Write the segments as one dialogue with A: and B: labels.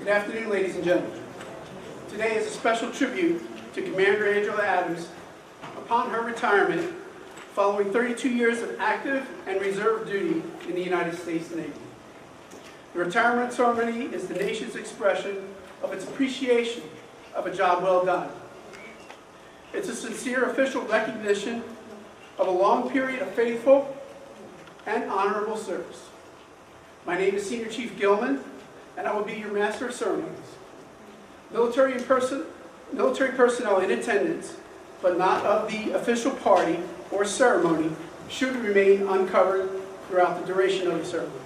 A: Good afternoon, ladies and gentlemen. Today is a special tribute to Commander Angela Adams upon her retirement following 32 years of active and reserve duty in the United States Navy. The retirement ceremony is the nation's expression of its appreciation of a job well done. It's a sincere official recognition of a long period of faithful and honorable service. My name is Senior Chief Gilman, and I will be your Master of Ceremonies. Military personnel in attendance, but not of the official party or ceremony, should remain uncovered throughout the duration of the ceremony.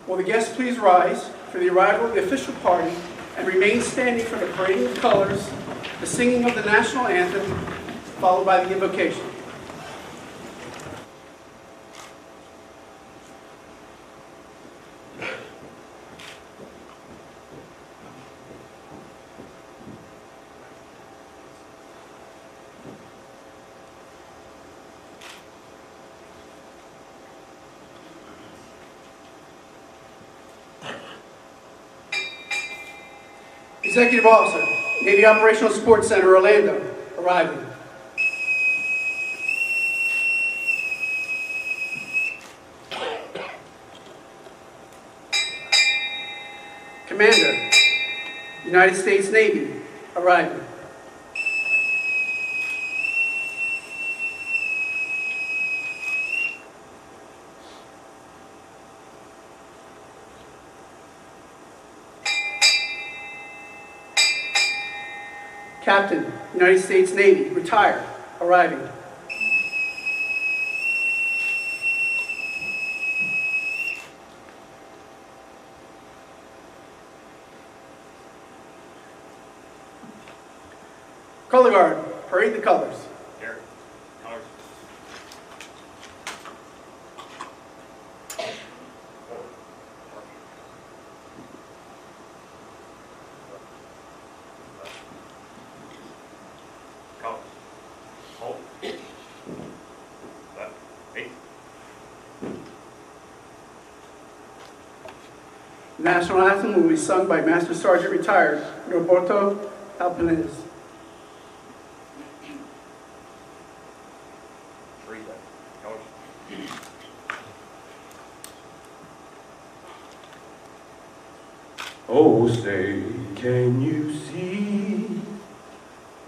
A: Will the guests please rise for the arrival of the official party and remain standing for the parading of colors, the singing of the National Anthem, followed by the Invocation. Executive Officer, Navy Operational Support Center, Orlando, arriving. Commander, United States Navy, arriving. Captain, United States Navy, retired, arriving. Color Guard, parade the colors.
B: Here, colors. Colors. Hold. Left. 8.
A: The National Anthem will be sung by Master Sergeant Retired Roberto Alpinez.
B: 3. Colors.
C: Oh, say, can you see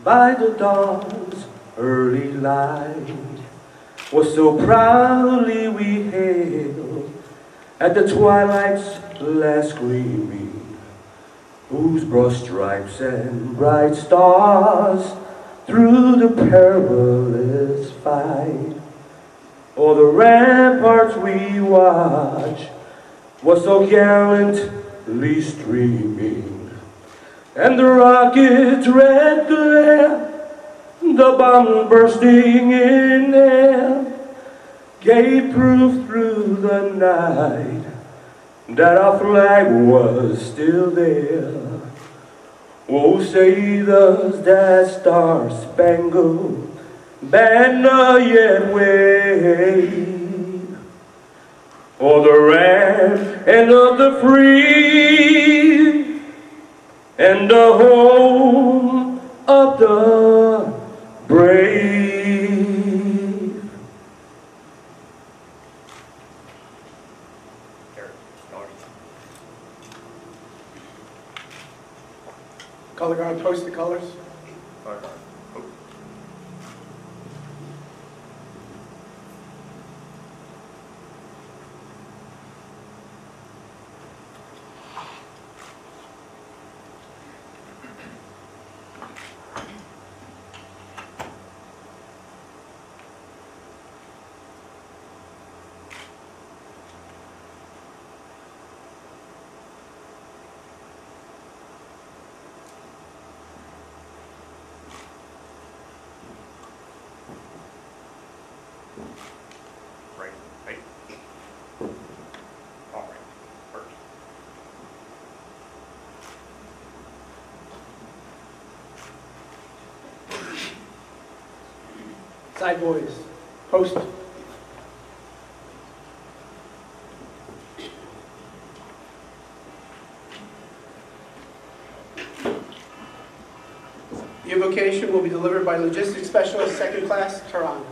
C: by the dawn's early light what so proudly we hailed at the twilight's last gleaming, whose broad stripes and bright stars through the perilous fight o'er the ramparts we watch was so gallantly streaming, and the rocket's red glare, the bomb bursting in air, gave proof through the night that our flag was still there. Oh, say does that star-spangled banner yet wave o'er the land of the free and the home of the brave?
B: Here, colors.
A: Color Guard, post the colors.
B: Color guard. Oh. Right. 8. All right. First.
A: Side boys, post. Invocation will be delivered by Logistics Specialist, 2nd Class, Tehran.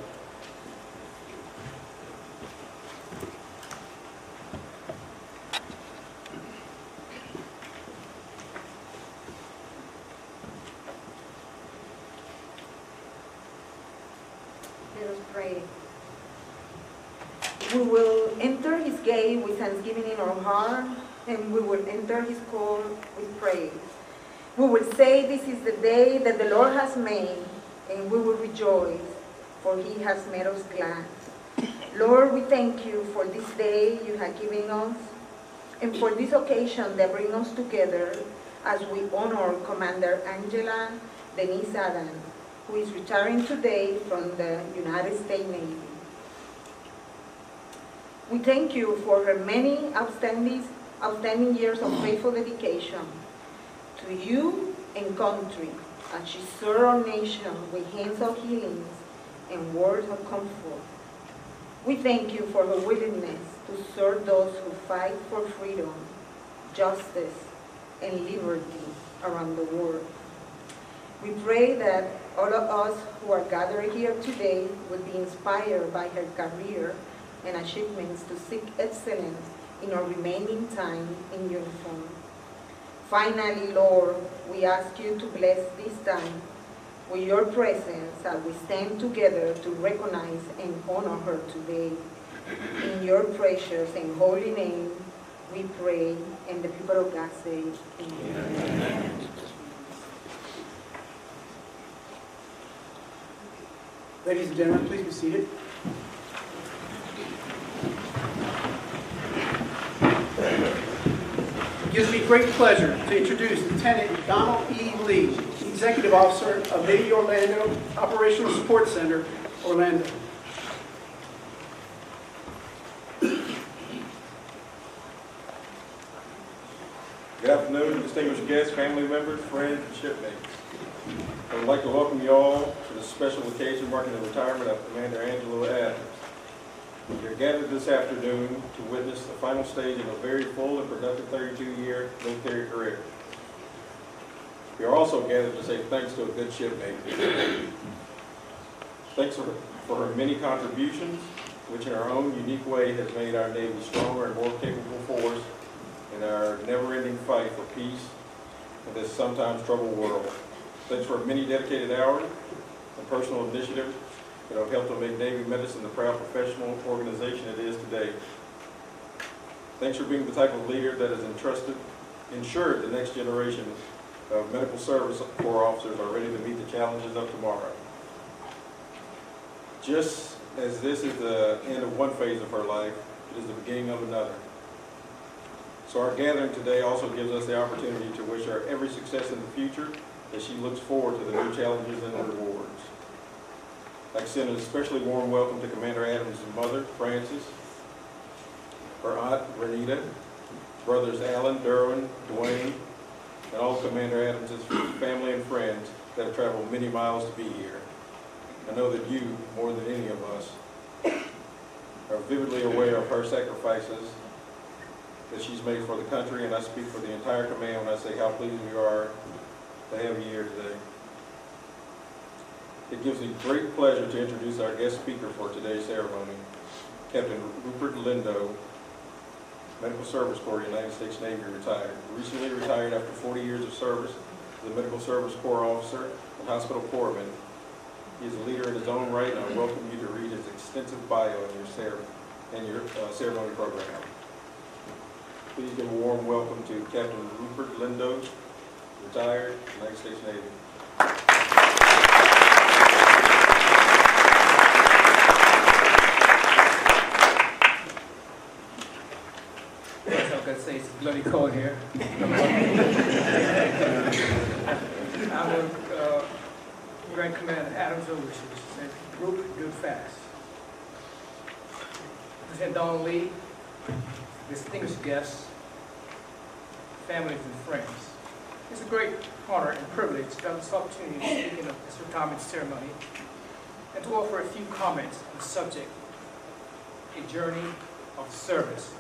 D: Let us pray. We will enter his gate with thanksgiving in our heart, and we will enter his court with praise. We will say, "This is the day that the Lord has made," and we will rejoice, for he has made us glad. Lord, we thank you for this day you have given us, and for this occasion that brings us together as we honor Commander Angela Denise Adams, who is retiring today from the United States Navy. We thank you for her many outstanding years of faithful dedication to you and country as she served our nation with hands of healing and words of comfort. We thank you for her willingness to serve those who fight for freedom, justice, and liberty around the world. We pray that all of us who are gathered here today will be inspired by her career and achievements to seek excellence in our remaining time in uniform. Finally, Lord, we ask you to bless this time with your presence as we stand together to recognize and honor her today. In your precious and holy name, we pray, and the people of God say, Amen.
A: Ladies and gentlemen, please be seated. It gives me great pleasure to introduce Lieutenant Donald E. Lee, Executive Officer of Navy Orlando Operational Support Center, Orlando.
E: Good afternoon, distinguished guests, family members, friends, and shipmates. I would like to welcome you all to this special occasion marking the retirement of Commander Angela Adams. We are gathered this afternoon to witness the final stage of a very full and productive 32-year military career. We are also gathered to say thanks to a good shipmate. Thanks for her many contributions, which in our own unique way has made our Navy stronger and more capable force in our never-ending fight for peace in this sometimes troubled world. Thanks for many dedicated hours and personal initiatives that have helped to make Navy medicine the proud professional organization it is today. Thanks for being the type of leader that has ensured the next generation of medical service corps officers are ready to meet the challenges of tomorrow. Just as this is the end of one phase of her life, it is the beginning of another. So our gathering today also gives us the opportunity to wish her every success in the future as she looks forward to the new challenges and rewards. I'd like to send an especially warm welcome to Commander Adams' mother, Frances, her aunt, Renita, brothers Alan, Derwin, Dwayne, and all Commander Adams' family and friends that have traveled many miles to be here. I know that you, more than any of us, are vividly aware of her sacrifices that she's made for the country, and I speak for the entire command when I say how pleased we are to have you here today. It gives me great pleasure to introduce our guest speaker for today's ceremony, Captain Rupert Lindo, Medical Service Corps, United States Navy, retired. Recently retired after 40 years of service as a Medical Service Corps officer and hospital corpsman. He is a leader in his own right, and I welcome you to read his extensive bio in your ceremony program. Please give a warm welcome to Captain Rupert Lindo, retired, United States Navy.
F: As I can say, it's bloody cold here. I'm with Grand Commander Adams' wishes. Said, Rupert, do it fast. Lieutenant Donald Lee, distinguished guests, families and friends. It's a great honor and privilege to have this opportunity to speak in this retirement ceremony and to offer a few comments on the subject, a journey of service.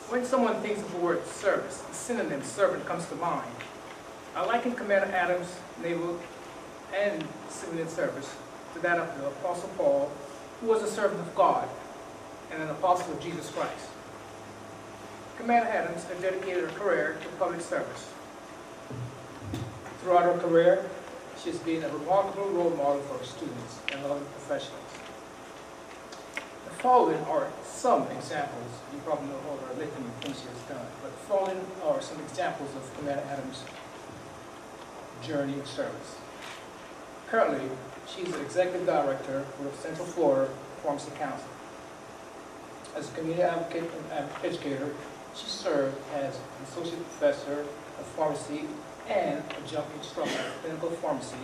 F: When someone thinks of the word service, the synonym servant comes to mind. I liken Commander Adams' naval and civilian service to that of the Apostle Paul, who was a servant of God and an apostle of Jesus Christ. Commander Adams had dedicated her career to public service. Throughout her career, she has been a remarkable role model for her students and other professionals. The following are some examples. You probably know all her litany of things she has done, but the following are some examples of Commander Adams' journey of service. Currently, she's an executive director for the Central Florida Pharmacy Council. As a community advocate and educator, she served as an associate professor of pharmacy and adjunct instructor of clinical pharmacy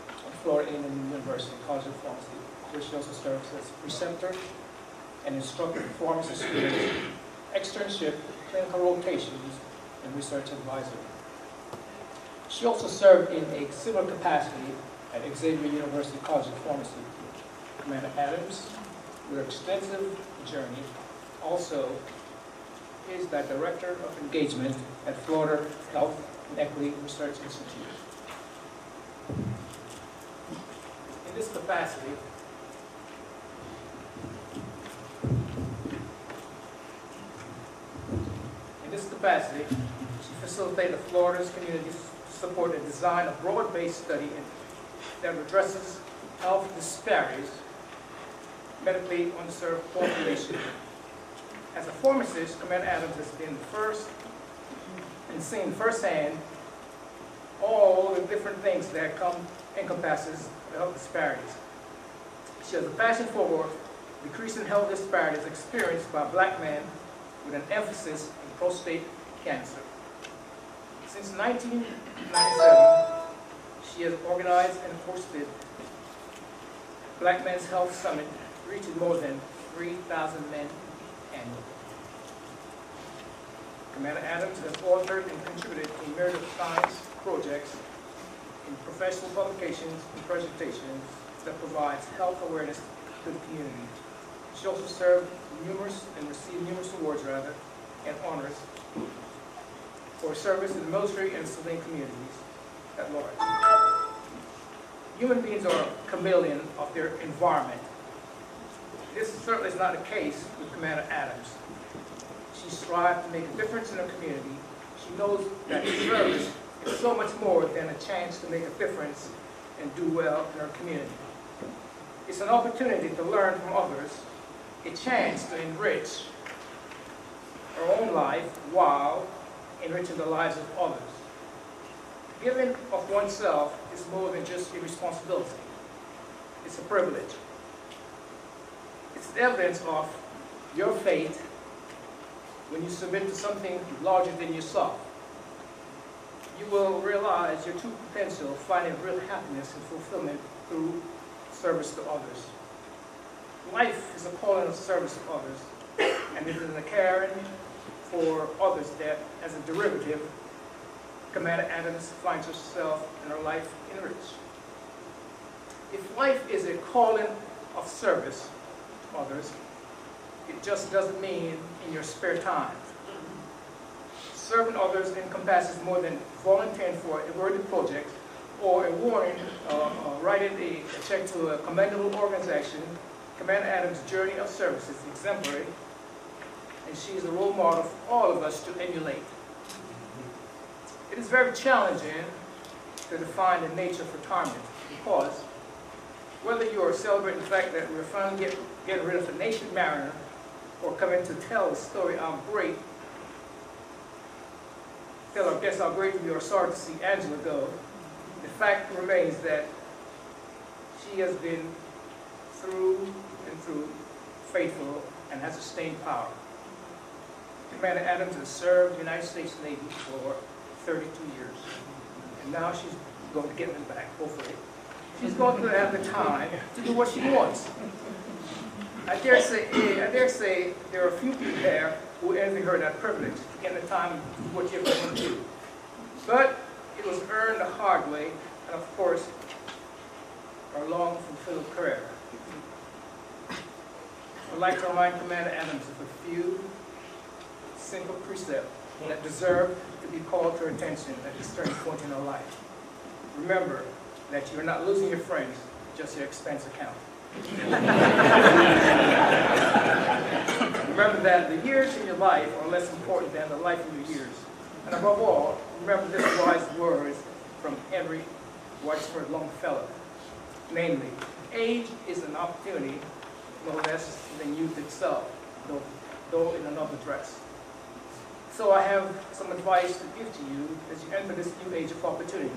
F: at Florida A&M University College of Pharmacy, where she also serves as preceptor and instructor of pharmacy students, externship, clinical rotations, and research advisor. She also served in a similar capacity at Xavier University College of Pharmacy. Commander Adams, with her extensive journey, also is the Director of Engagement at Florida Health and Equity Research Institute. In this capacity, she facilitated Florida's communities to support and design a broad-based study that addresses health disparities medically underserved population. As a pharmacist, Commander Adams has been the first and seen firsthand all the different things that encompasses the health disparities. She has a passion for decreasing health disparities experienced by Black men with an emphasis in prostate cancer. Since 1997, she has organized and hosted Black Men's Health Summit, reaching more than 3,000 men annually. Commander Adams has authored and contributed to a myriad of science projects in professional publications and presentations that provides health awareness to the community. She also served received numerous awards and honors for service in the military and civilian communities at large. Human beings are a chameleon of their environment. This certainly is not the case with Commander Adams. She strives to make a difference in her community. She knows that service is so much more than a chance to make a difference and do well in her community. It's an opportunity to learn from others, a chance to enrich her own life while enriching the lives of others. Giving of oneself is more than just a responsibility. It's a privilege. It's evidence of your faith when you submit to something larger than yourself. You will realize your true potential, finding real happiness and fulfillment through service to others. Life is a calling of service to others, and it is a caring for others that, as a derivative, Commander Adams finds herself and her life enriched. If life is a calling of service to others, it just doesn't mean in your spare time. Serving others encompasses more than volunteering for a worthy project or writing a check to a commendable organization. Commander Adams' journey of service is exemplary, and she is a role model for all of us to emulate. It is very challenging to define the nature of retirement because whether you are celebrating the fact that we're finally getting rid of the nation mariner or coming to tell the story how great, tell our guests how great we are sorry to see Angela go, the fact remains that she has been through and through faithful and has sustained power. Commander Adams has served the United States Navy for 32 years, and now she's going to get them back, hopefully. She's going to have the time to do what she wants. I dare say there are a few people there who envy her that privilege, to get the time to do what you're going to do. But it was earned the hard way, and of course, our long fulfilled career. I'd like to remind Commander Adams of a few simple precepts that deserve to be called to attention at this turning point in our life. Remember that you're not losing your friends, just your expense account. Remember that the years in your life are less important than the life of your years. And above all, remember this wise words from Henry Wadsworth Longfellow. Namely, age is an opportunity no less than youth itself, though in another dress. So I have some advice to give to you as you enter this new age of opportunity.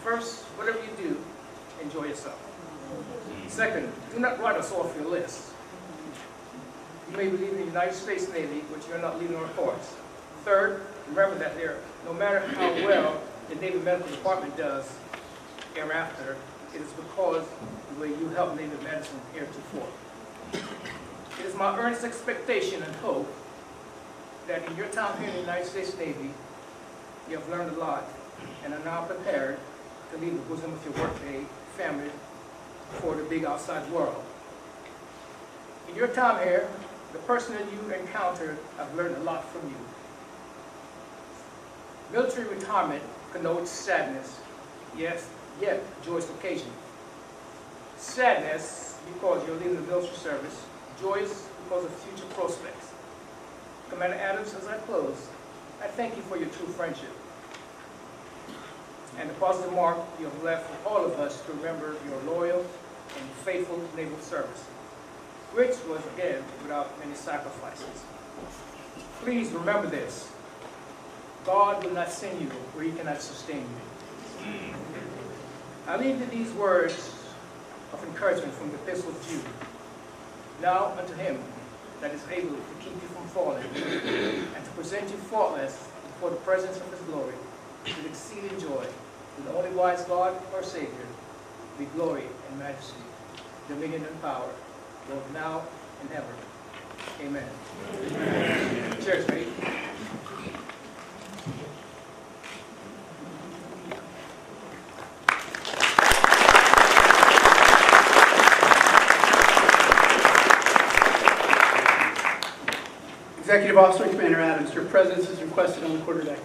F: First, whatever you do, enjoy yourself. Second, do not write us off your list. You may be leaving the United States Navy, but you're not leaving our course. Third, remember that no matter how well the Navy Medical Department does hereafter, it is because of the way you help Navy medicine heretofore. It is my earnest expectation and hope that in your time here in the United States Navy, you have learned a lot and are now prepared to leave the bosom of your workday family for the big outside world. In your time here, the person that you encountered have learned a lot from you. Military retirement connotes sadness, yes, yet joyous occasion. Sadness because you're leaving the military service, joyous because of future prospects. Commander Adams, as I close, I thank you for your true friendship and the positive mark you have left for all of us to remember your loyal and faithful naval service, which was, again, without many sacrifices. Please remember this. God will not send you where he cannot sustain you. I leave you these words of encouragement from the Epistle of Jude. Now unto him that is able to keep you from falling and to present you faultless before the presence of his glory with exceeding joy, to the only wise God, our Savior, be glory and majesty, dominion and power, both now and ever. Amen. Amen. Cheers, mate.
A: Executive Officer Commander Adams, your presence is requested on the quarterdeck.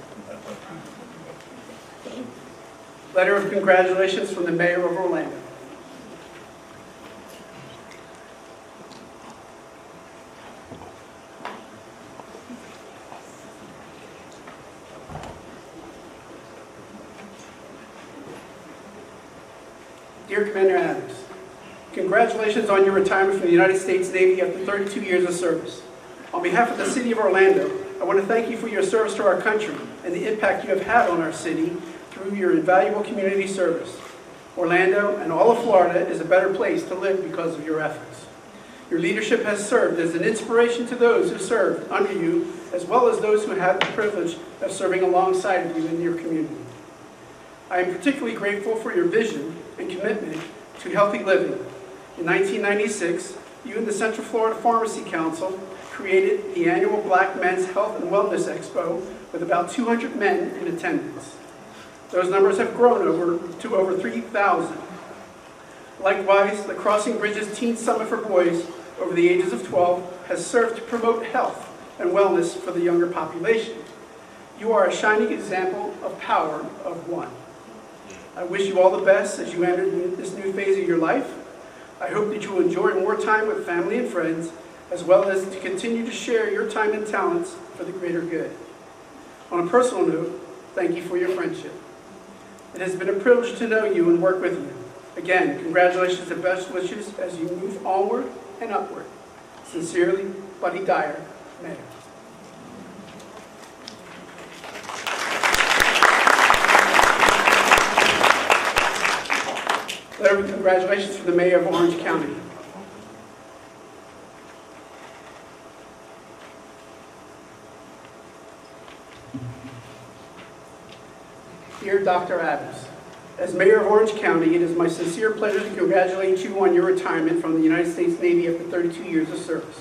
A: Letter of congratulations from the Mayor of Orlando. Dear Commander Adams, congratulations on your retirement from the United States Navy after 32 years of service. On behalf of the City of Orlando, I want to thank you for your service to our country and the impact you have had on our city through your invaluable community service. Orlando and all of Florida is a better place to live because of your efforts. Your leadership has served as an inspiration to those who served under you, as well as those who had the privilege of serving alongside of you in your community. I am particularly grateful for your vision and commitment to healthy living. In 1996, you and the Central Florida Pharmacy Council created the annual Black Men's Health and Wellness Expo with about 200 men in attendance. Those numbers have grown to over 3,000. Likewise, the Crossing Bridges Teen Summit for Boys over the ages of 12 has served to promote health and wellness for the younger population. You are a shining example of power of one. I wish you all the best as you enter this new phase of your life. I hope that you will enjoy more time with family and friends, as well as to continue to share your time and talents for the greater good. On a personal note, thank you for your friendship. It has been a privilege to know you and work with you. Again, congratulations and best wishes as you move onward and upward. Sincerely, Buddy Dyer, Mayor. Letter of congratulations from the Mayor of Orange County. Dear Dr. Adams, as Mayor of Orange County, it is my sincere pleasure to congratulate you on your retirement from the United States Navy after 32 years of service.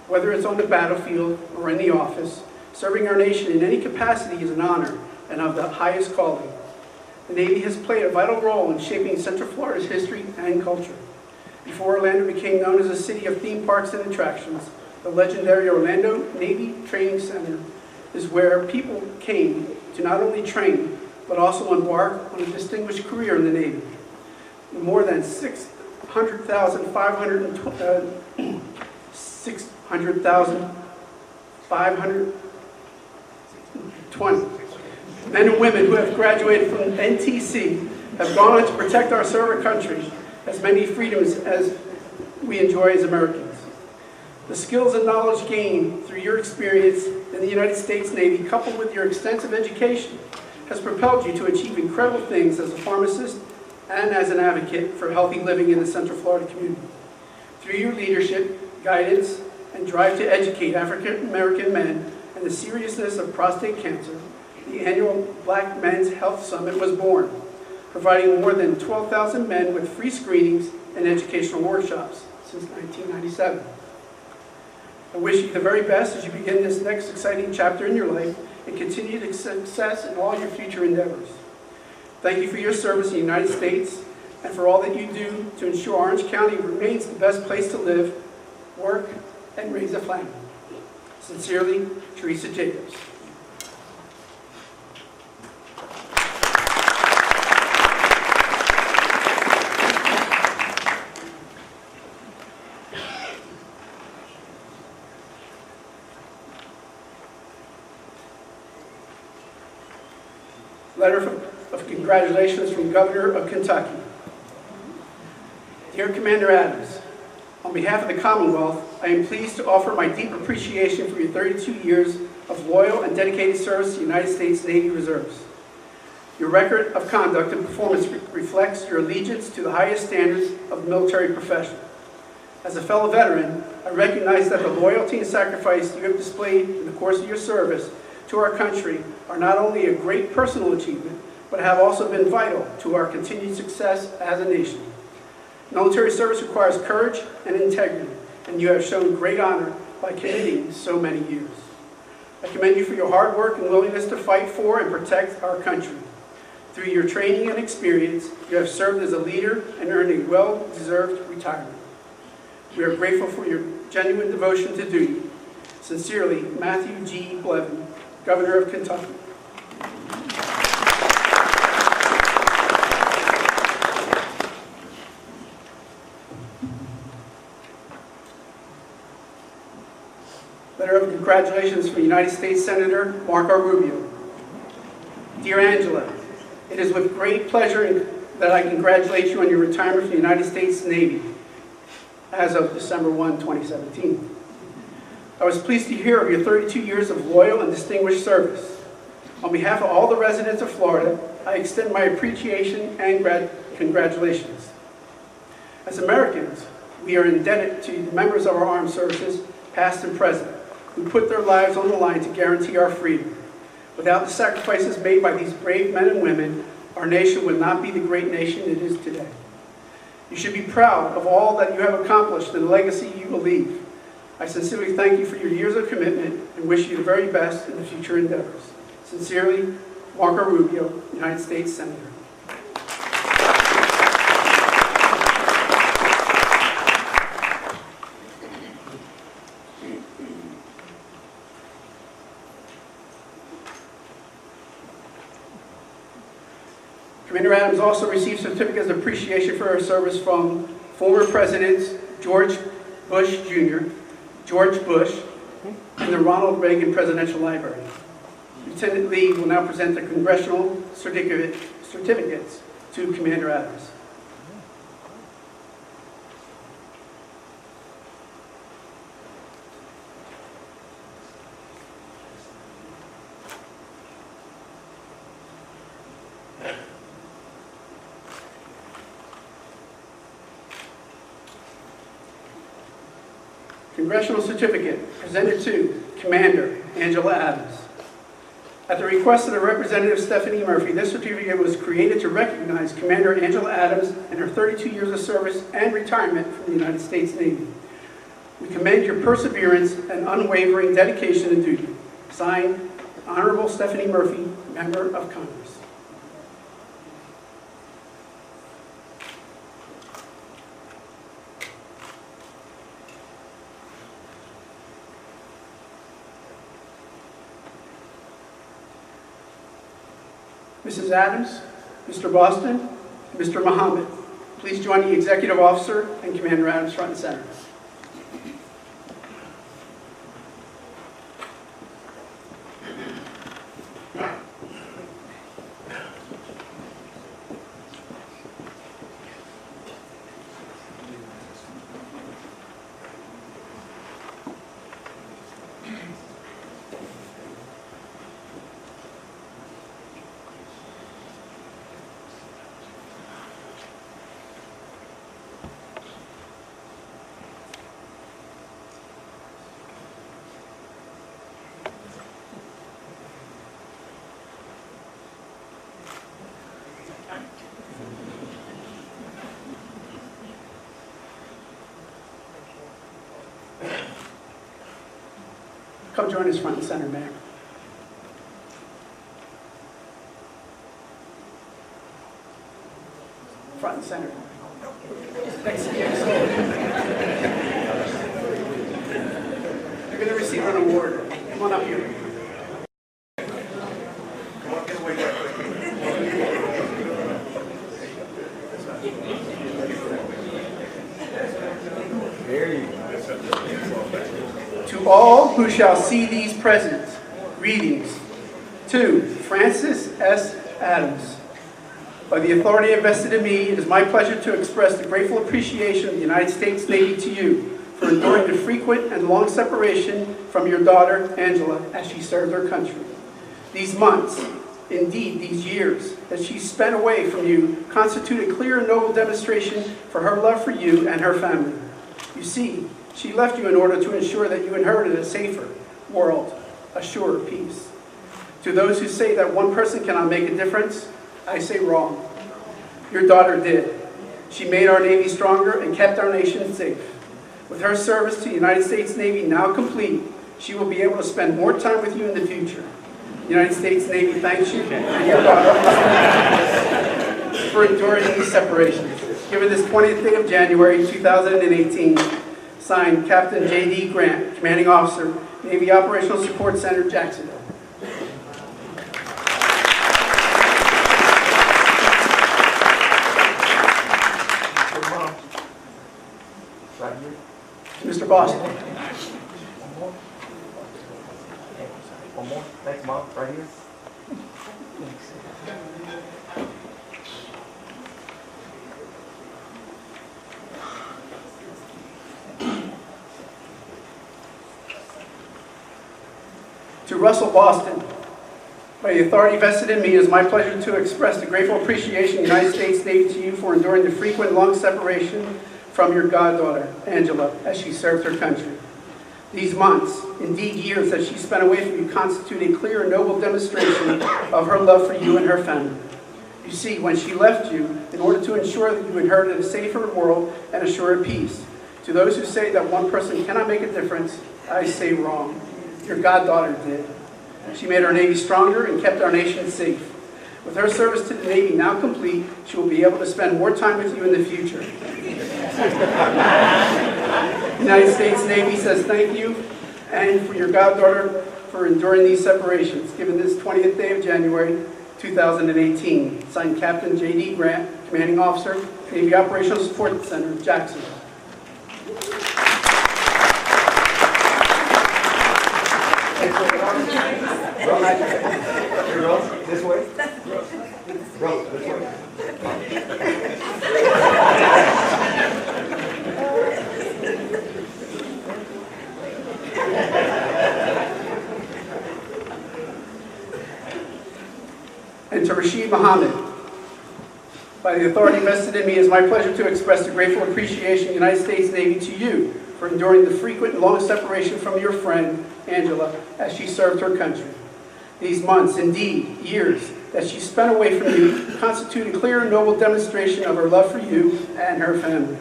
A: Whether it's on the battlefield or in the office, serving our nation in any capacity is an honor and of the highest calling. The Navy has played a vital role in shaping Central Florida's history and culture. Before Orlando became known as a city of theme parks and attractions, the legendary Orlando Navy Training Center is where people came to not only train, but also embark on a distinguished career in the Navy. More than 600,520 men and women who have graduated from NTC have gone on to protect our servant country as many freedoms as we enjoy as Americans. The skills and knowledge gained through your experience in the United States Navy, coupled with your extensive education, has propelled you to achieve incredible things as a pharmacist and as an advocate for healthy living in the Central Florida community. Through your leadership, guidance, and drive to educate African American men and the seriousness of prostate cancer, the annual Black Men's Health Summit was born, providing more than 12,000 men with free screenings and educational workshops since 1997. I wish you the very best as you begin this next exciting chapter in your life and continued success in all your future endeavors. Thank you for your service in the United States and for all that you do to ensure Orange County remains the best place to live, work, and raise a family. Sincerely, Teresa Jacobs. Letter of congratulations from Governor of Kentucky. Dear Commander Adams, on behalf of the Commonwealth, I am pleased to offer my deep appreciation for your 32 years of loyal and dedicated service to the United States Navy Reserves. Your record of conduct and performance reflects your allegiance to the highest standards of the military profession. As a fellow veteran, I recognize that the loyalty and sacrifice you have displayed in the course of your service to our country are not only a great personal achievement, but have also been vital to our continued success as a nation. Military service requires courage and integrity, and you have shown great honor by committing so many years. I commend you for your hard work and willingness to fight for and protect our country. Through your training and experience, you have served as a leader and earned a well-deserved retirement. We are grateful for your genuine devotion to duty. Sincerely, Matthew G. Blevin, Governor of Kentucky. Letter of congratulations from United States Senator Marco Rubio. Dear Angela, it is with great pleasure that I congratulate you on your retirement from the United States Navy as of December 1, 2017. I was pleased to hear of your 32 years of loyal and distinguished service. On behalf of all the residents of Florida, I extend my appreciation and congratulations. As Americans, we are indebted to the members of our armed services, past and present, who put their lives on the line to guarantee our freedom. Without the sacrifices made by these brave men and women, our nation would not be the great nation it is today. You should be proud of all that you have accomplished and the legacy you will leave. I sincerely thank you for your years of commitment and wish you the very best in the future endeavors. Sincerely, Marco Rubio, United States Senator. Commander Adams also received certificates of appreciation for her service from former Presidents George Bush Jr., George Bush, and the Ronald Reagan Presidential Library. Lieutenant Lee will now present the congressional certificates to Commander Adams. Congressional certificate presented to Commander Angela Adams. At the request of the Representative Stephanie Murphy, this certificate was created to recognize Commander Angela Adams and her 32 years of service and retirement from the United States Navy. We commend your perseverance and unwavering dedication to duty. Signed, Honorable Stephanie Murphy, Member of Congress. Mrs. Adams, Mr. Boston, and Mr. Muhammad. Please join the Executive Officer and Commander Adams front and center. Come join us front and center, Mayor. Front and center. Next to the exit. You're going to receive an award. Come on up here. To all who shall see these presents, greetings. To Francis S. Adams. By the authority invested in me, it is my pleasure to express the grateful appreciation of the United States Navy to you for enduring the frequent and long separation from your daughter, Angela, as she served her country. These months, indeed these years, that she spent away from you constitute a clear and noble demonstration for her love for you and her family. You see, she left you in order to ensure that you inherited a safer world, a surer peace. To those who say that one person cannot make a difference, I say wrong. Your daughter did. She made our Navy stronger and kept our nation safe. With her service to the United States Navy now complete, she will be able to spend more time with you in the future. The United States Navy thanks you and your daughter for enduring these separations. Given this 20th day of January 2018, signed Captain J.D. Grant, Commanding Officer, Navy Operational Support Center, Jacksonville. Mr. Boston.
B: One more. Thanks, Mom. Right here.
A: To Russell Boston, by the authority vested in me, it is my pleasure to express the grateful appreciation of the United States Navy to you for enduring the frequent long separation from your goddaughter, Angela, as she served her country. These months, indeed years, that she spent away from you constitute a clear and noble demonstration of her love for you and her family. You see, when she left you, in order to ensure that you inherited a safer world and a surer peace, to those who say that one person cannot make a difference, I say wrong. Your goddaughter did. She made our Navy stronger and kept our nation safe. With her service to the Navy now complete, she will be able to spend more time with you in the future. The United States Navy says thank you, and for your goddaughter for enduring these separations, given this 20th day of January 2018. Signed Captain J.D. Grant, Commanding Officer, Navy Operational Support Center, Jacksonville.
B: This way. Bro, this way.
A: And to Rashid Muhammad, by the authority vested in me, it is my pleasure to express the grateful appreciation of the United States Navy to you for enduring the frequent and long separation from your friend, Angela, as she served her country. These months, indeed years, that she spent away from you constitute a clear and noble demonstration of her love for you and her family.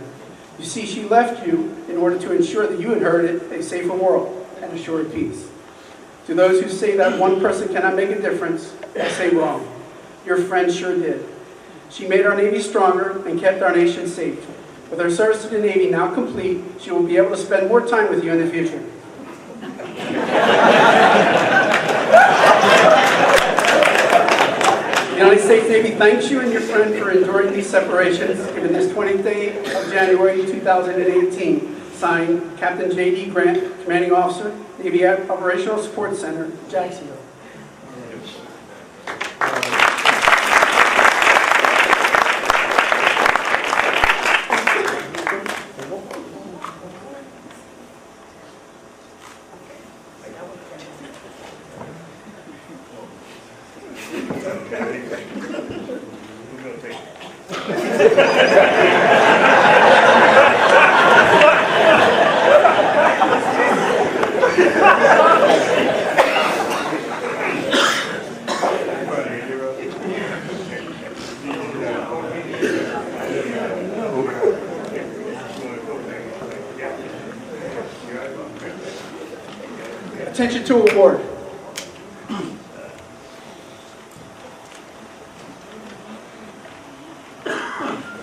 A: You see, she left you in order to ensure that you inherited a safer world and a surer peace. To those who say that one person cannot make a difference, I say wrong. Your friend sure did. She made our Navy stronger and kept our nation safe. With her service to the Navy now complete, she will be able to spend more time with you in the future. The United States Navy thanks you and your friend for enduring these separations given this 20th day of January 2018. Signed, Captain J.D. Grant, Commanding Officer, Navy Operational Support Center, Jacksonville. Attention to award.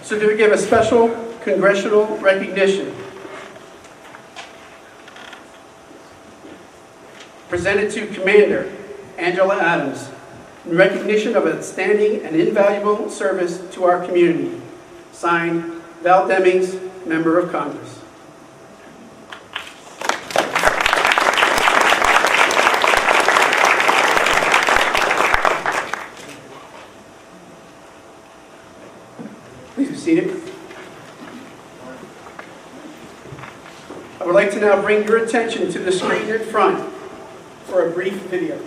A: Certificate of Special Congressional Recognition. Presented to Commander Angela Adams in recognition of outstanding and invaluable service to our community. Signed, Val Demings, Member of Congress. Please be seated. I would like to now bring your attention to the screen in front for a brief video.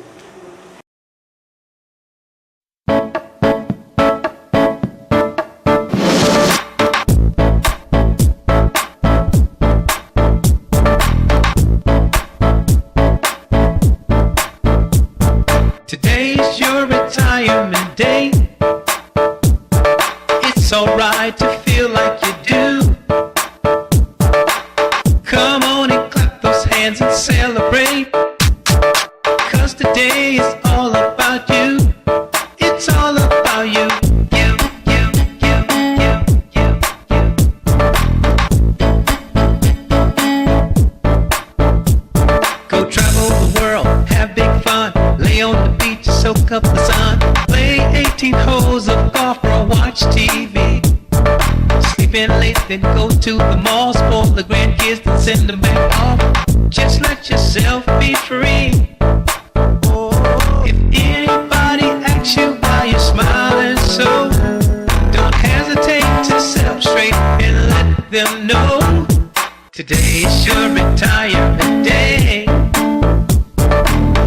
G: Today's your retirement day. It's alright to feel like you do. Come on and clap those hands and celebrate. 'Cause today is all about you. It's all about you. You. Go travel the world, have big fun. Lay on the beach, soak up the sun. Play 18 holes of golf or watch TV. Sleep in late, then go to the mall. Spoil the grandkids, then send them back off. Just let yourself be free. If anybody asks you why you're smiling so, don't hesitate to sit up straight and let them know. Today is your retirement day.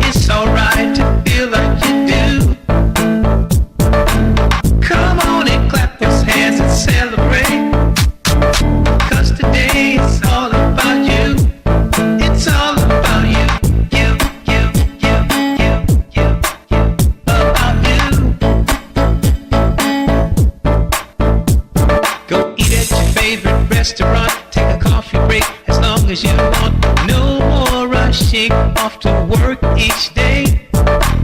G: It's alright to feel like you do. Come on and clap those hands and celebrate. 'Cause today is all about you. It's all about you. You. About you. Go eat at your favorite restaurant. Take a coffee break as long as you want. No more rushing off to work each day.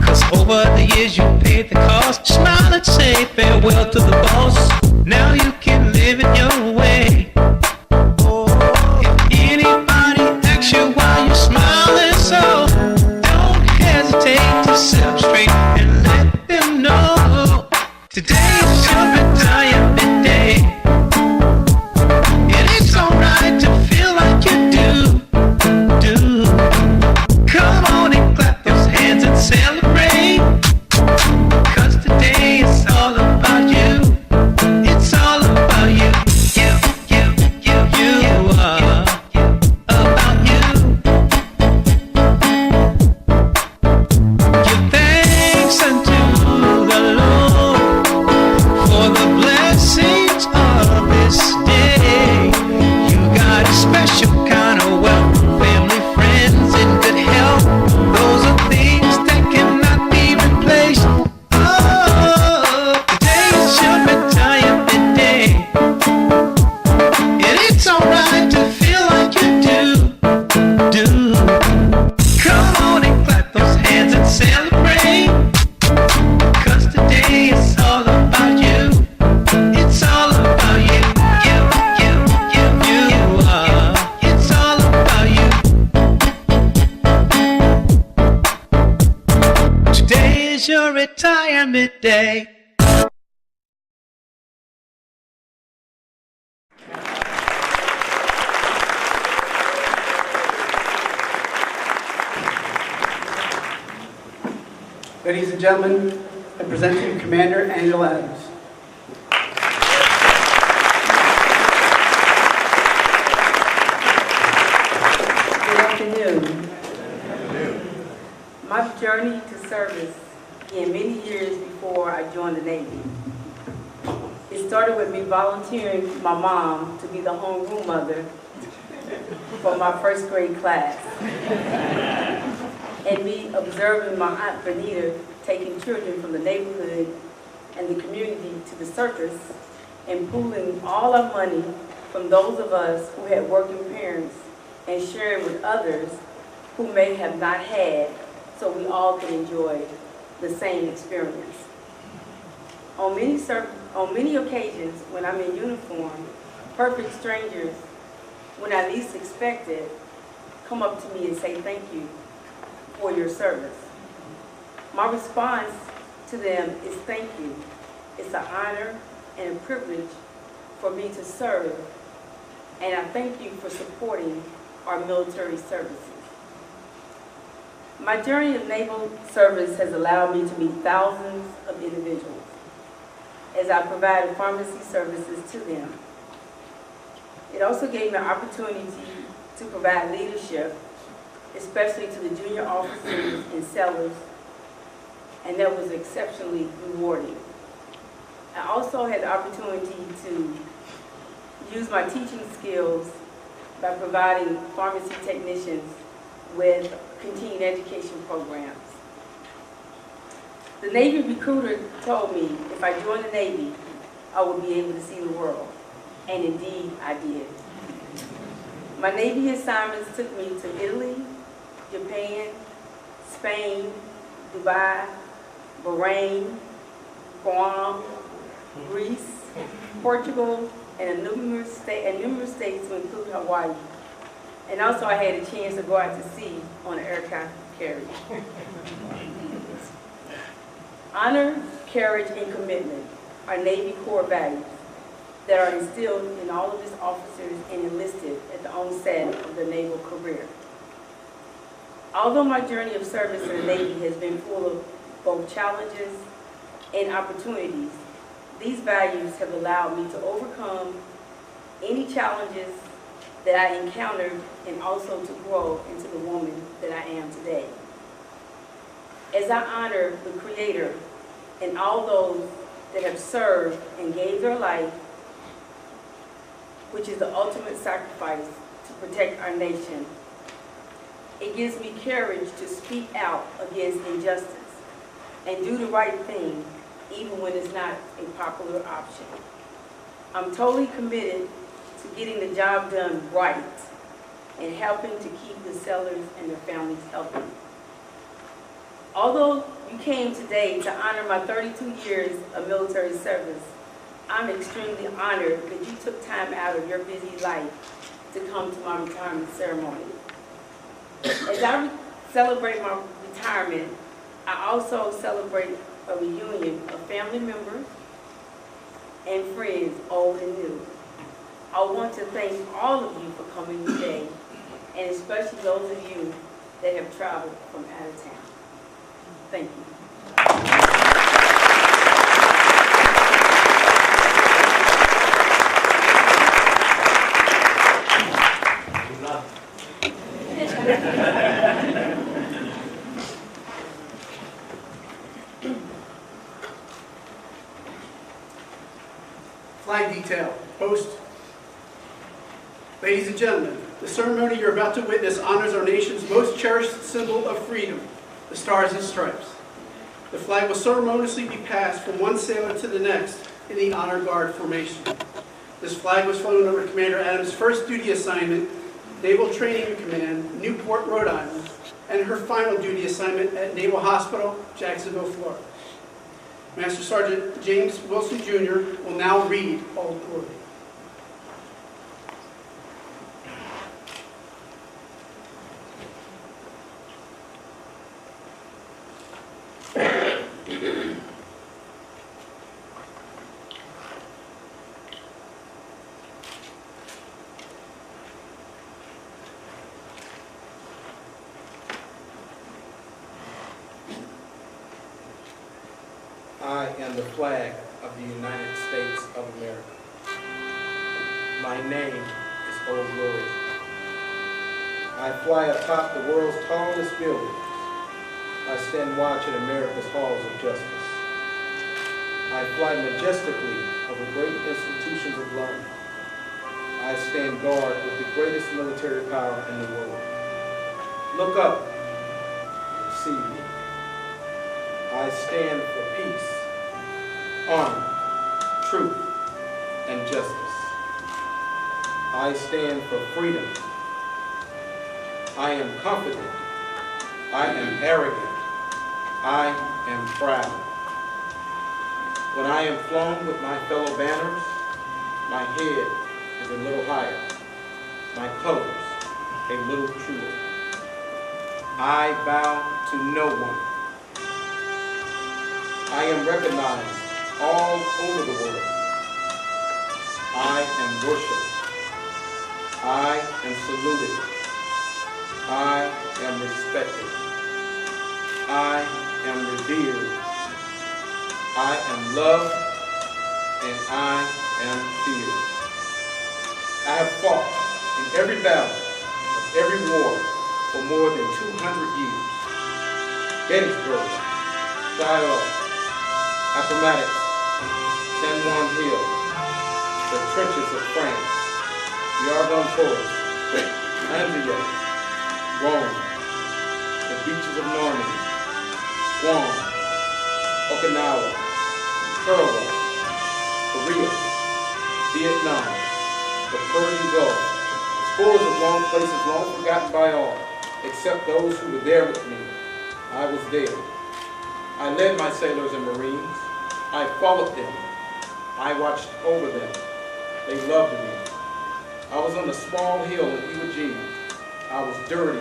G: 'Cause over the years you paid the cost. Smile and say farewell to the boss. Now you can live it your way. If anybody asks you why you're smiling so, don't hesitate to sit up straight and let them know. Today is your retirement day. And it's alright to feel like you do. Come on and clap those hands and celebrate. 'Cause today is all about you. It's all about you. You are about you. Give thanks unto the Lord for the blessings of this day. You got a special kind of wealth, family, friends, and good health. Those are things that cannot be replaced. Oh, today is your retirement day. And it's alright to feel like you do. Come on and clap those hands and celebrate. 'Cause today is all about you. It's all about you. You are. It's all about you. Today is your retirement day.
A: Ladies and gentlemen, I present to you Commander Angela Adams.
H: Good afternoon. My journey to service began many years before I joined the Navy. It started with me volunteering for my mom to be the homeroom mother for my first grade class, and me observing my Aunt Benita taking children from the neighborhood and the community to the circus and pooling all our money from those of us who had working parents and sharing with others who may have not had, so we all could enjoy the same experience. On many occasions, when I'm in uniform, perfect strangers, when I least expect it, come up to me and say thank you for your service. My response to them is thank you. It's an honor and a privilege for me to serve, and I thank you for supporting our military services. My journey of naval service has allowed me to meet thousands of individuals as I provided pharmacy services to them. It also gave me an opportunity to provide leadership, especially to the junior officers and sailors, and that was exceptionally rewarding. I also had the opportunity to use my teaching skills by providing pharmacy technicians with continuing education programs. The Navy recruiter told me if I joined the Navy, I would be able to see the world, and indeed I did. My Navy assignments took me to Italy, Japan, Spain, Dubai, Bahrain, Guam, Greece, Portugal, and numerous states to include Hawaii. And also I had a chance to go out to sea on an aircraft carrier. Honor, courage, and commitment are Navy core values that are instilled in all of its officers and enlisted at the onset of the naval career. Although my journey of service in the Navy has been full of both challenges and opportunities, these values have allowed me to overcome any challenges that I encountered and also to grow into the woman that I am today. As I honor the Creator and all those that have served and gave their life, which is the ultimate sacrifice to protect our nation, it gives me courage to speak out against injustice and do the right thing even when it's not a popular option. I'm totally committed to getting the job done right and helping to keep the sailors and their families healthy. Although you came today to honor my 32 years of military service, I'm extremely honored that you took time out of your busy life to come to my retirement ceremony. As I celebrate my retirement, I also celebrate a reunion of family members and friends, old and new. I want to thank all of you for coming today, and especially those of you that have traveled from out of town. Thank you.
A: Flag detail, post. Ladies and gentlemen, the ceremony you're about to witness honors our nation's most cherished symbol of freedom, the Stars and Stripes. The flag will ceremoniously be passed from one sailor to the next in the honor guard formation. This flag was flown over Commander Adams' first duty assignment, Naval Training Command, Newport, Rhode Island, and her final duty assignment at Naval Hospital, Jacksonville, Florida. Master Sergeant James Wilson, Jr. will now read Old Glory.
I: am the flag of the United States of America. My name is Old Glory. I fly atop the world's tallest buildings. I stand watch in America's halls of justice. I fly majestically over great institutions of learning. I stand guard with the greatest military power in the world. Look up and see me. I stand for peace, honor, truth, and justice. I stand for freedom. I am confident. I am arrogant. I am proud. When I am flown with my fellow banners, my head is a little higher, my colors a little truer. I bow to no one. I am recognized all over the world. I am worshipped. I am saluted. I am respected. I am revered. I am loved, and I am feared. I have fought in every battle of every war for more than 200 years. Gettysburg, Shiloh, Appomattox, San Juan Hill, the trenches of France, the Argonne Forest, Antioch, Rome, the beaches of Normandy, Guam, Okinawa, Pearl, Korea, Vietnam, the Persian Gulf, scores of long places long forgotten by all, except those who were there with me. I was there. I led my sailors and Marines. I followed them. I watched over them. They loved me. I was on a small hill in Iwo Jima. I was dirty,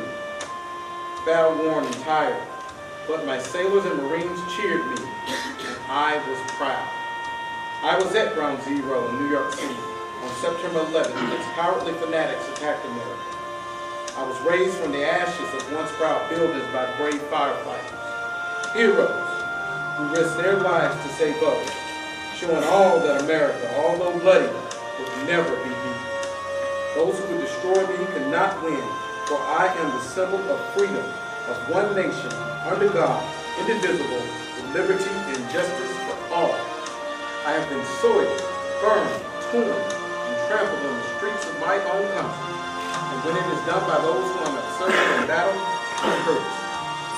I: battle-worn and tired, but my sailors and Marines cheered me, and I was proud. I was at Ground Zero in New York City on September 11th as cowardly fanatics attacked America. I was raised from the ashes of once proud buildings by brave firefighters, heroes who risked their lives to save others, showing all that America, although bloody, would never be beaten. Those who would destroy me could not win, for I am the symbol of freedom, of one nation, under God, indivisible, with liberty and justice for all. I have been soiled, burned, torn, and trampled on the streets of my own country. And when it is done by those who are not serving in battle, it hurts.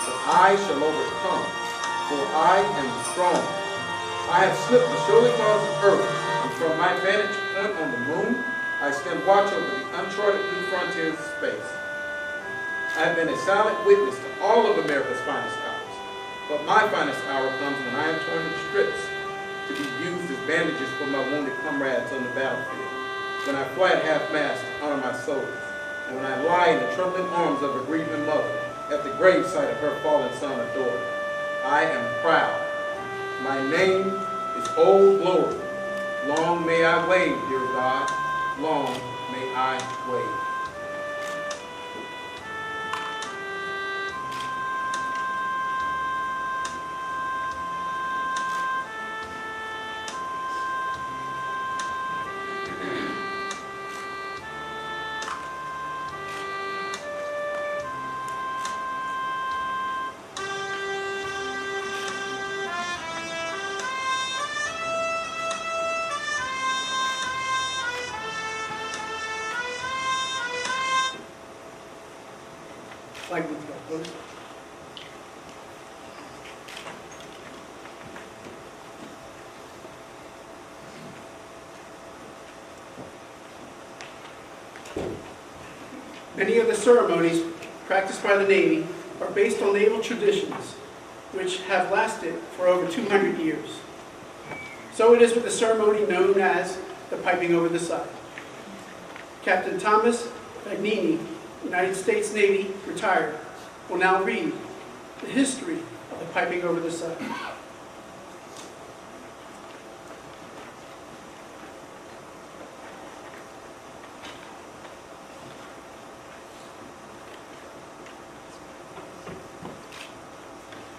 I: But I shall overcome, for I am strong. I have slipped the surely clouds of earth, and from my vantage point on the moon, I stand watch over the uncharted new frontiers of space. I have been a silent witness to all of America's finest hours, but my finest hour comes when I am torn in strips to be used as bandages for my wounded comrades on the battlefield, when I fly at half-mast to honor my soldiers, and when I lie in the trembling arms of a grieving mother at the gravesite of her fallen son or daughter. I am proud. My name is Old Glory. Long may I wave, dear God. Long may I wave.
A: Flag with you, please. Many of the ceremonies practiced by the Navy are based on naval traditions, which have lasted for over 200 years. So it is with the ceremony known as the piping over the side. Captain Thomas Bagnini, United States Navy, retired, will now read the history of the piping over the side.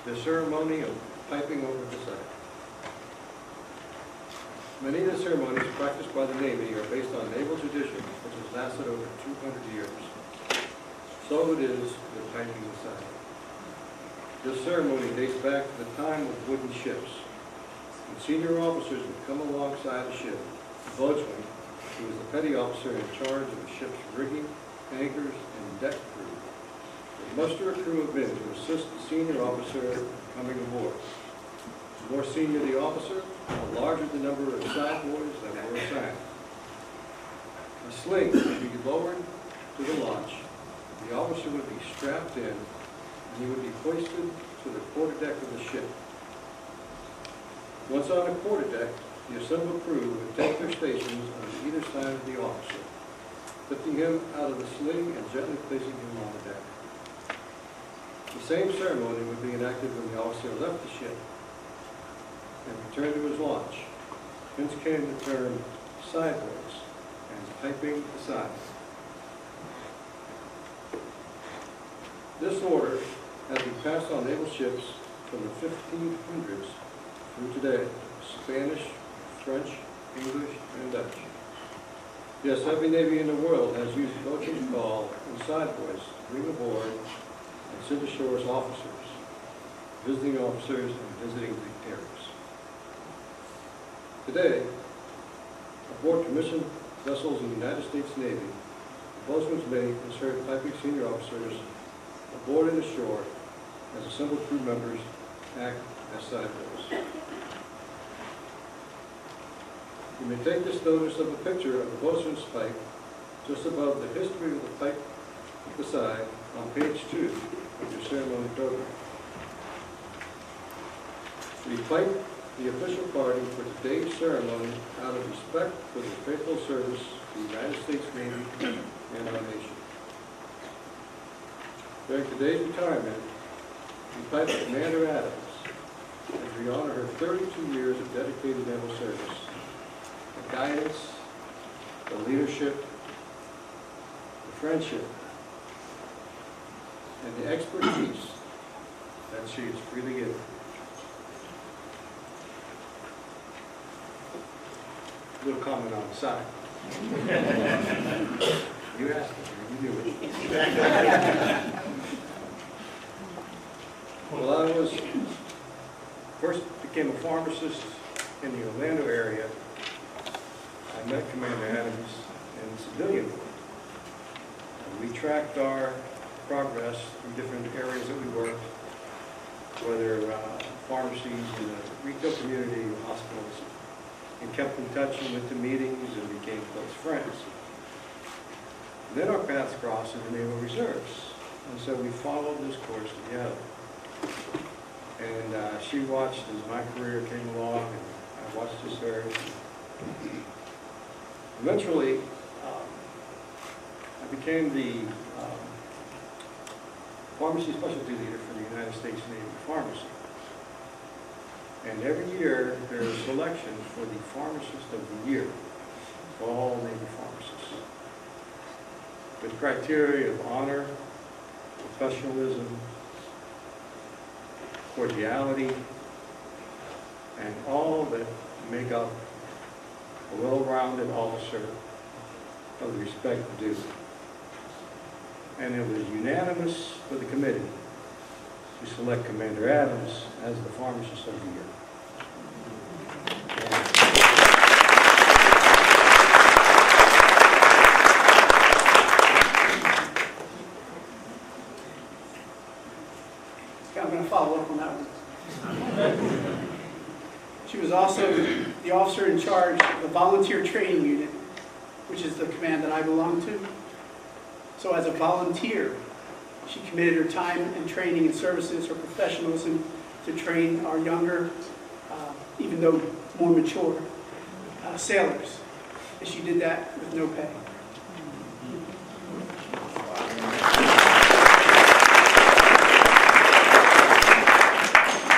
I: The ceremony of piping over the side.
J: Many of the ceremonies practiced by the Navy are based on naval tradition, which has lasted over 200 years. So it is with piping the sign. This ceremony dates back to the time of wooden ships. When senior officers would come alongside a ship, the boatswain, who was the petty officer in charge of the ship's rigging, anchors, and deck crew, would muster a crew of men to assist the senior officer coming aboard. The more senior the officer, the larger the number of side boys that were assigned. A sling would be lowered to the launch. The officer would be strapped in, and he would be hoisted to the quarterdeck of the ship. Once on the quarterdeck, the assembled crew would take their stations on either side of the officer, lifting him out of the sling and gently placing him on the deck. The same ceremony would be enacted when the officer left the ship and returned to his launch. Hence came the term side boys and piping the side. This order has been passed on naval ships from the 1500s through today: Spanish, French, English, and Dutch. Yes, every Navy in the world has used boatswain's call and side boys to bring aboard and send ashore officers, visiting officers, and visiting dignitaries. Today, aboard commissioned vessels in the United States Navy, the boatswain's mate has heard piping senior officers aboard and ashore as assembled crew members act as side boys. You may take this notice of a picture of the boatswain's pipe just above the history of the pipe at the side on page 2 of your ceremony program. We pipe the official party for today's ceremony out of respect for the faithful service to the United States Navy and our nation. During today's retirement, we pipe Commander Adams as we honor her 32 years of dedicated naval service, the guidance, the leadership, the friendship, and the expertise that she has freely given. A little comment on the side. You asked me, you knew it. Well, I first became a pharmacist in the Orlando area. I met Commander Adams in the civilian world. And we tracked our progress in different areas that we worked, whether pharmacies in the retail community or hospitals, and kept in touch and went to meetings and became close friends. And then our paths crossed in the Naval Reserves, and so we followed this course together. And she watched as my career came along, and I watched her serve. Eventually, I became the pharmacy specialty leader for the United States Navy Pharmacy. And every year, there is selection for the Pharmacist of the Year for all Navy pharmacists, with criteria of honor, professionalism, cordiality, and all that make up a well-rounded officer of the respect due. And it was unanimous for the committee to select Commander Adams as the Pharmacist of the Year.
A: I'm going to follow up on that one. She was also the officer in charge of the volunteer training unit, which is the command that I belong to. So as a volunteer, she committed her time and training and services, her professionalism, to train our younger, even though more mature, sailors. And she did that with no pay.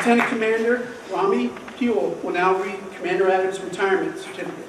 A: Lieutenant Commander Rami Buell will now read Commander Adams' retirement certificate.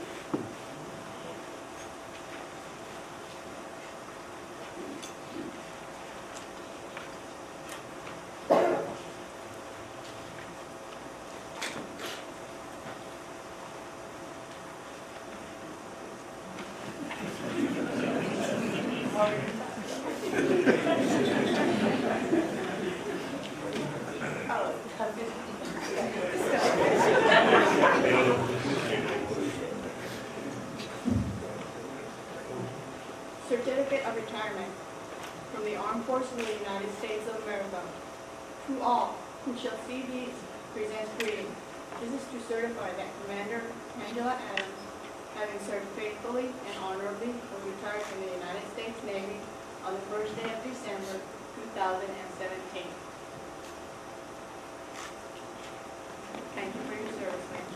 K: Armed Forces of the United States of America. To all who shall see these, present greeting. This is to certify that Commander Angela Adams, having served faithfully and honorably, was retired from the United States Navy on the first day of December 2017. Thank you for your service, ma'am.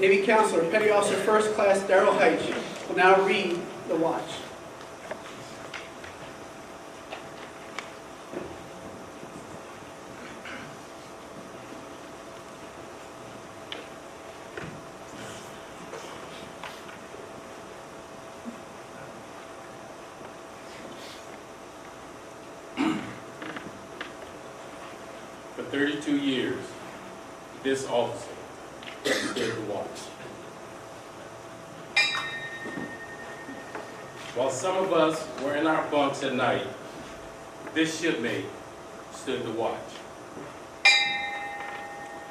A: Navy Counselor, Petty Officer First Class Darrell Heitch will now read the watch.
L: For 32 years, this officer stood the watch. While some of us were in our bunks at night, this shipmate stood the watch.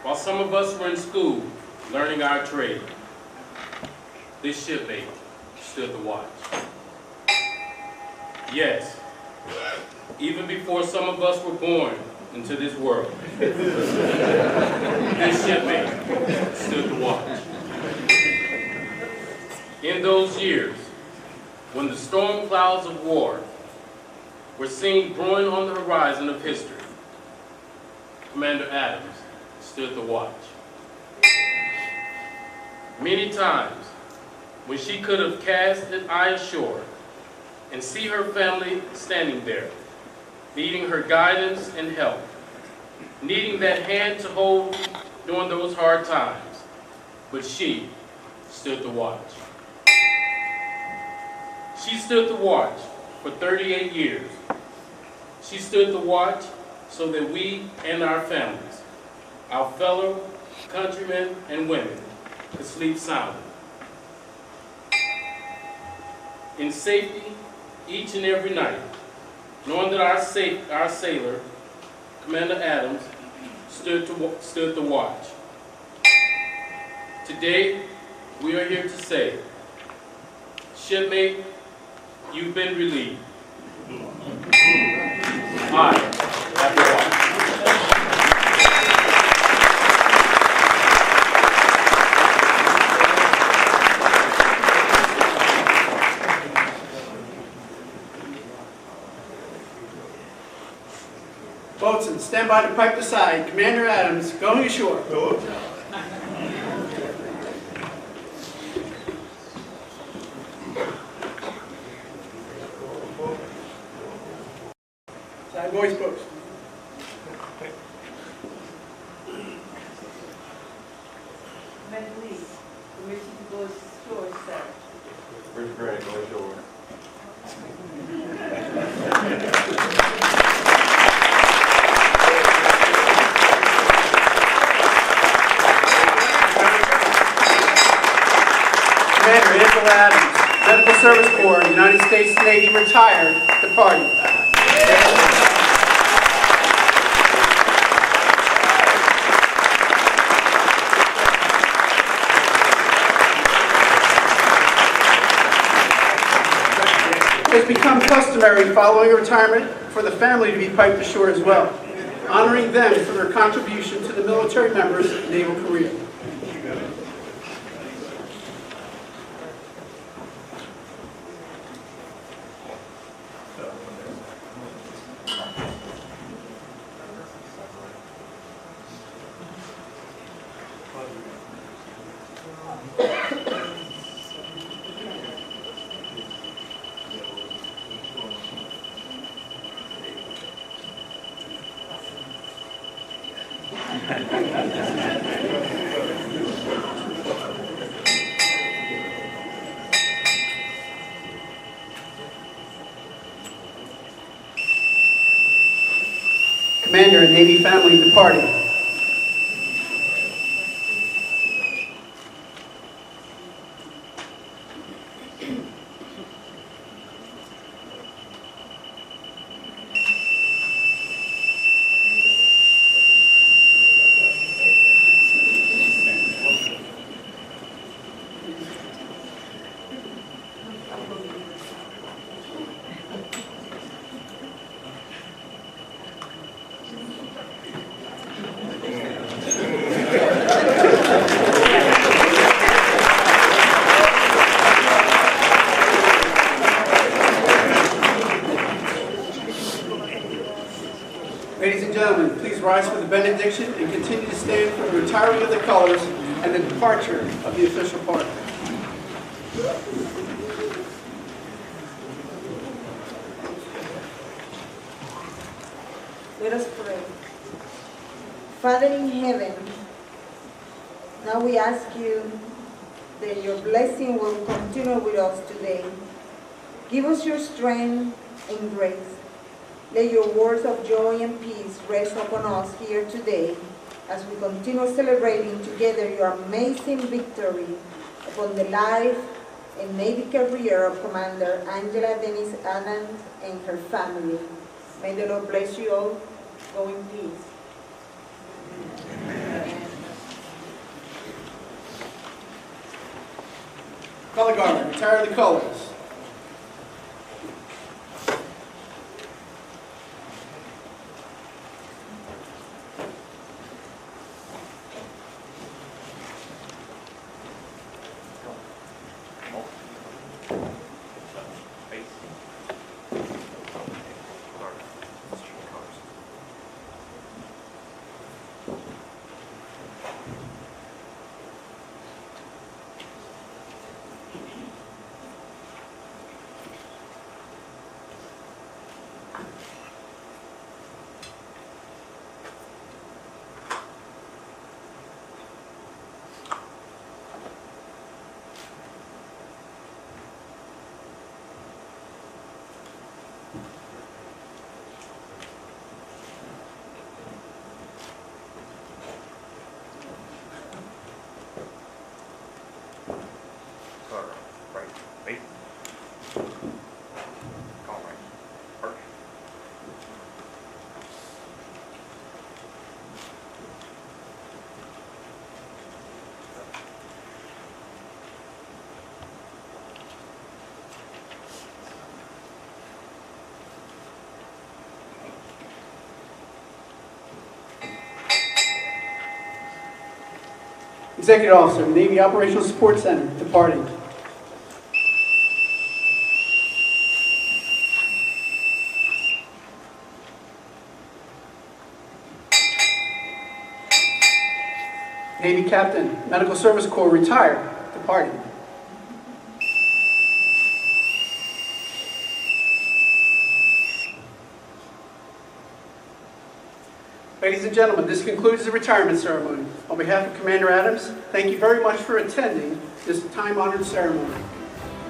L: While some of us were in school learning our trade, this shipmate stood the watch. Yes, even before some of us were born into this world, this shipmate stood the watch. In those years, when the storm clouds of war were seen brewing on the horizon of history, Commander Adams stood the watch. Many times, when she could have cast an eye ashore and see her family standing there, needing her guidance and help, needing that hand to hold during those hard times, but she stood the watch. She stood the watch for 38 years. She stood the watch so that we and our families, our fellow countrymen and women, could sleep soundly. In safety, each and every night, knowing that our sailor, Commander Adams, stood the watch. Today, we are here to say, shipmate, you've been relieved. I have the watch.
A: Boatswain, stand by to pipe the side. Commander Adams, going ashore. Side boys, folks.
H: Commander Lee, permission to go ashore, sir.
I: Richard Gray, go ashore.
A: Commander Angela Adams, Medical Service Corps, United States Navy, retired, departing. It has become customary following retirement for the family to be piped ashore as well, honoring them for their contribution to the military members' naval career. Commander and Navy family departing. Ladies and gentlemen, please rise for the benediction and continue to stand for the retiring of the colors and the departure of the official party.
D: Let us pray. Father in heaven, now we ask you that your blessing will continue with us today. Give us your strength and grace. Let your words of joy and peace rest upon us here today as we continue celebrating together your amazing victory upon the life and Navy career of Commander Angela Dennis Adams and her family. May the Lord bless you all. Go in peace.
A: Color guard, retire the colors. Executive Officer, Navy Operational Support Center, departing. Navy Captain, Medical Service Corps, retired, departing. Ladies and gentlemen, this concludes the retirement ceremony. On behalf of Commander Adams, thank you very much for attending this time-honored ceremony.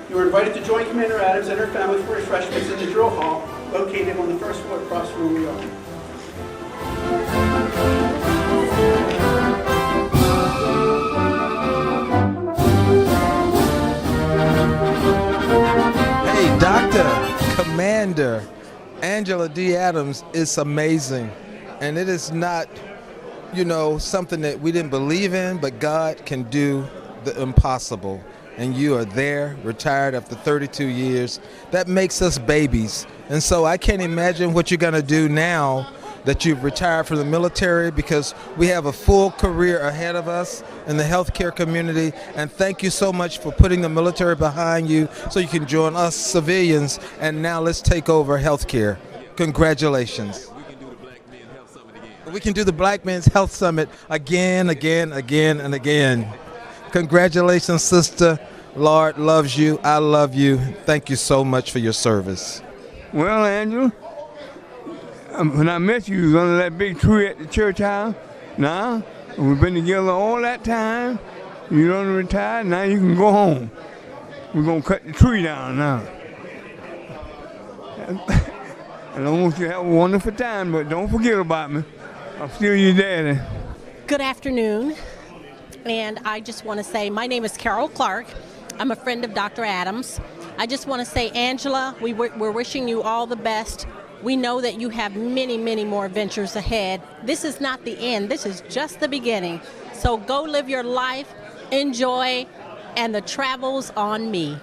A: You are invited to join Commander Adams and her family for refreshments in the drill hall located on the first floor across from where we are.
M: Hey, Dr. Commander Angela D. Adams is amazing. And it is not, something that we didn't believe in, but God can do the impossible. And you are there, retired after 32 years. That makes us babies. And so I can't imagine what you're going to do now that you've retired from the military, because we have a full career ahead of us in the healthcare community. And thank you so much for putting the military behind you so you can join us civilians. And now let's take over healthcare. Congratulations. We can do the Black Men's Health Summit again, and again. Congratulations, sister. Lord loves you. I love you. Thank you so much for your service.
N: Well, Angela, when I met you, you was under that big tree at the church house. Now, we've been together all that time. You don't retire. Now you can go home. We're going to cut the tree down now. And I want you to have a wonderful time, but don't forget about me. I'm still your daddy.
O: Good afternoon, and I just want to say my name is Carol Clark. I'm a friend of Dr. Adams. I just want to say, Angela, we're wishing you all the best. We know that you have many, many more ventures ahead. This is not the end. This is just the beginning. So go live your life, enjoy, and the travel's on me.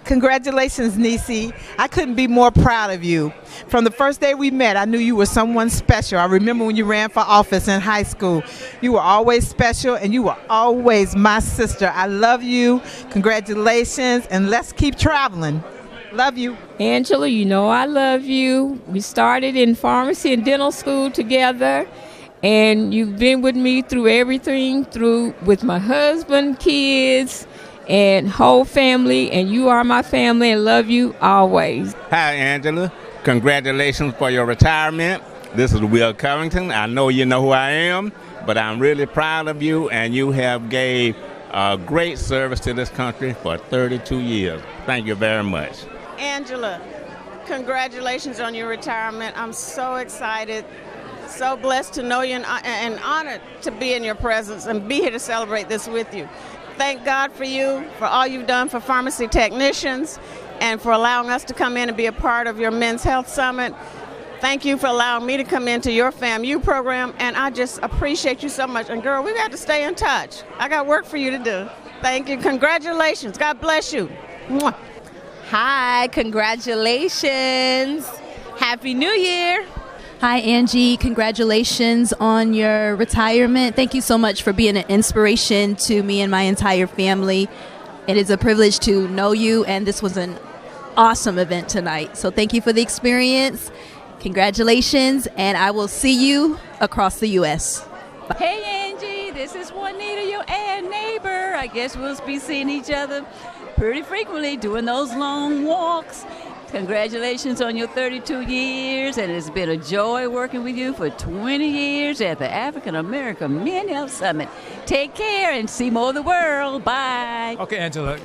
P: Congratulations, Nisi. I couldn't be more proud of you. From the first day we met, I knew you were someone special. I remember when you ran for office in high school. You were always special, and you were always my sister. I love you. Congratulations, and let's keep traveling. Love you.
Q: Angela, you know I love you. We started in pharmacy and dental school together, and you've been with me through everything, through with my husband, kids, and whole family, and you are my family and love you always.
R: Hi, Angela. Congratulations for your retirement. This is Will Covington. I know you know who I am, but I'm really proud of you, and you have gave great service to this country for 32 years. Thank you very much.
S: Angela, congratulations on your retirement. I'm so excited, so blessed to know you, and honored to be in your presence and be here to celebrate this with you. Thank God for you, for all you've done for pharmacy technicians, and for allowing us to come in and be a part of your Men's Health Summit. Thank you for allowing me to come into your FAMU program, and I just appreciate you so much. And girl, we got to stay in touch. I got work for you to do. Thank you. Congratulations. God bless you. Mwah.
T: Hi, congratulations. Happy New Year.
U: Hi, Angie. Congratulations on your retirement. Thank you so much for being an inspiration to me and my entire family. It is a privilege to know you, and this was an awesome event tonight. So thank you for the experience. Congratulations, and I will see you across the U.S. Bye.
V: Hey, Angie. This is Juanita, your neighbor. I guess we'll be seeing each other pretty frequently, doing those long walks. Congratulations on your 32 years, and it's been a joy working with you for 20 years at the African American Men Health Summit. Take care and see more of the world. Bye.
F: Okay, Angela,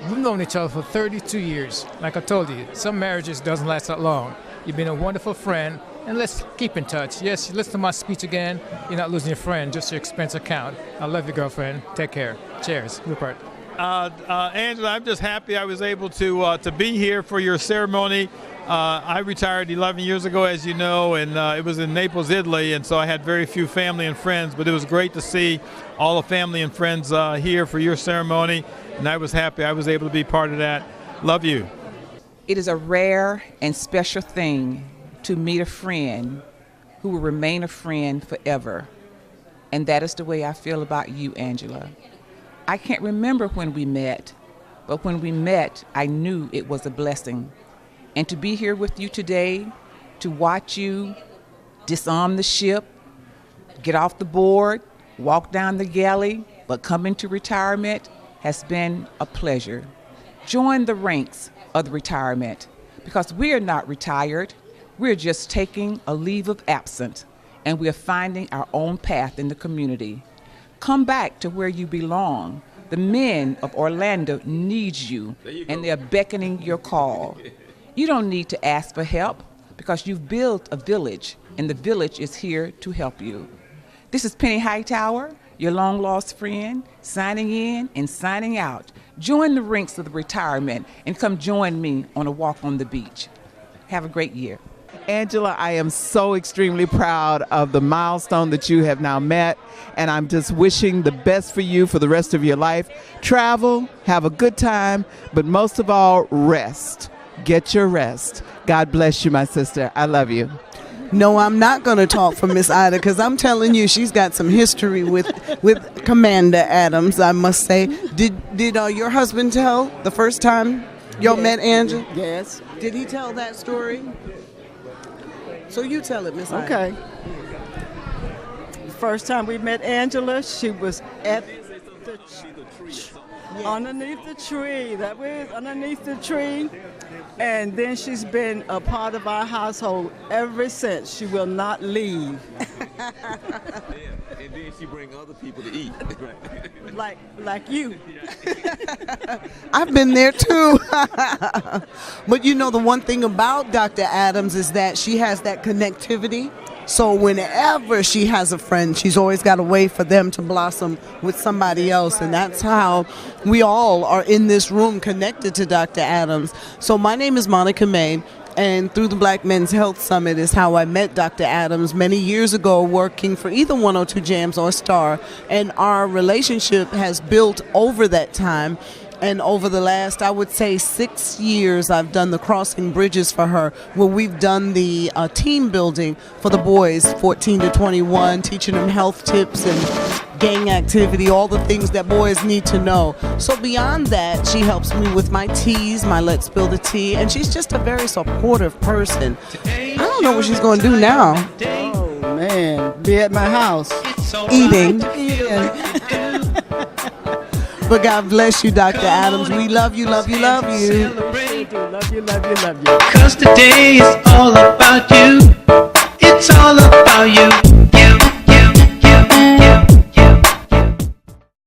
F: we've known each other for 32 years. Like I told you, some marriages doesn't last that long. You've been a wonderful friend, and let's keep in touch. Yes, listen to my speech again. You're not losing your friend, just your expense account. I love you, girlfriend. Take care. Cheers. Rupert.
E: Angela, I'm just happy I was able to be here for your ceremony. I retired 11 years ago, as you know, and it was in Naples, Italy, and so I had very few family and friends, but it was great to see all the family and friends here for your ceremony, and I was happy I was able to be part of that. Love you.
W: It is a rare and special thing to meet a friend who will remain a friend forever, and that is the way I feel about you, Angela. I can't remember when we met, but when we met, I knew it was a blessing. And to be here with you today, to watch you disarm the ship, get off the board, walk down the galley, but come into retirement has been a pleasure. Join the ranks of the retirement, because we are not retired. We're just taking a leave of absence, and we're finding our own path in the community. Come back to where you belong. The men of Orlando need you, and they're beckoning your call. You don't need to ask for help, because you've built a village, and the village is here to help you. This is Penny Hightower, your long-lost friend, signing in and signing out. Join the ranks of the retirement and come join me on a walk on the beach. Have a great year.
X: Angela, I am so extremely proud of the milestone that you have now met, and I'm just wishing the best for you for the rest of your life. Travel, have a good time, but most of all, rest. Get your rest. God bless you, my sister. I love you.
Y: No, I'm not going to talk for Miss Ida, because I'm telling you, she's got some history with Commander Adams, I must say. Did your husband tell the first time y'all met Angela?
Z: Yes.
Y: Did he tell that story? So you tell it, Miss Ida.
Z: Okay. First time we met Angela, she was at the underneath the tree. That was underneath the tree. And then she's been a part of our household ever since. She will not leave.
I: And then she bring other people to eat.
Z: like you.
Y: I've been there too. But you know, the one thing about Dr. Adams is that she has that connectivity. So whenever she has a friend, she's always got a way for them to blossom with somebody else. And that's how we all are in this room connected to Dr. Adams. So my name is Monica May, and through the Black Men's Health Summit is how I met Dr. Adams many years ago, working for either 102 Jams or Star. And our relationship has built over that time. And over the last, I would say, 6 years, I've done the Crossing Bridges for her, where we've done the team building for the boys, 14 to 21, teaching them health tips and gang activity, all the things that boys need to know. So beyond that, she helps me with my teas, my Let's Spill the Tea, and she's just a very supportive person. I don't know what she's going to do now.
Z: Oh, man, be at my house.
Y: Eating. But God bless you, Dr. Adams. We love you, love you, love you.
Z: Love you, love you, love you.
B: 'Cause today is all about you. It's all about you.